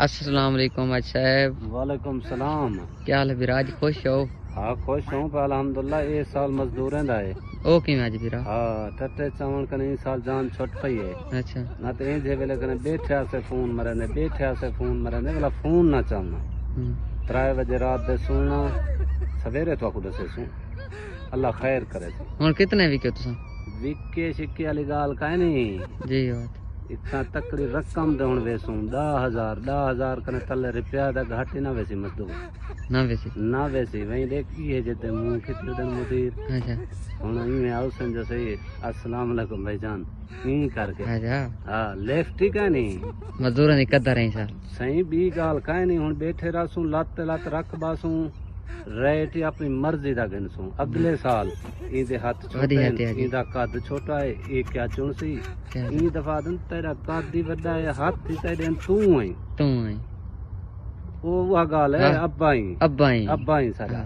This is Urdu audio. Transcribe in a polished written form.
السلام علیکم آج صاحب. وعلیکم السلام. کیا حال ہے براج؟ خوش ہو؟ ہاں خوش ہوں پہ الحمدللہ. اس سال مزدوراں دا ہے. او کیویں اج برا؟ ہاں ٹٹے چاون کنے اس سال جان چھٹ پئی ہے. اچھا نہ تے انجے ویلے کنے بیٹھیا سے فون مرنے بیٹھیا سے فون مرنے والا فون نہ چاہنا. 3 بجے رات دے سونا سویرے تو خود سے سوں. اللہ خیر کرے. ہن کتنے وکے تساں؟ وکے شکے والی گال کائے نہیں جی بات اتنا تکڑی رقم دے ہن ویسوں 10,000 کنے تلے روپیہ دا گھاٹی نہ ویسی مزدور نہ ویسی نہ ویسی وہیں دیکھی ہے جتے منہ کتنے دن مدیر اچھا ہن میں آوسن جو صحیح السلام علیکم بھائی جان این کر کے اچھا ہاں لیفٹ ٹھیک ہے نہیں مزدوراں دی قدر ہے سر. صحیح بھی گال کائے نہیں. ہن بیٹھے رہسوں لت رکھ باسوں ریٹ اپنی مرضی دا گنسوں. اگلے سال این دے ہاتھ چھوٹے ہیں این دا قد چھوٹا ہے یہ کیا چن سی این دفعہ دن تیرا قد دی وڈا ہے ہاتھ ہی تیرے تو ہیں تو ہیں وہ گال ہے ابا ہی ابا ہی سارا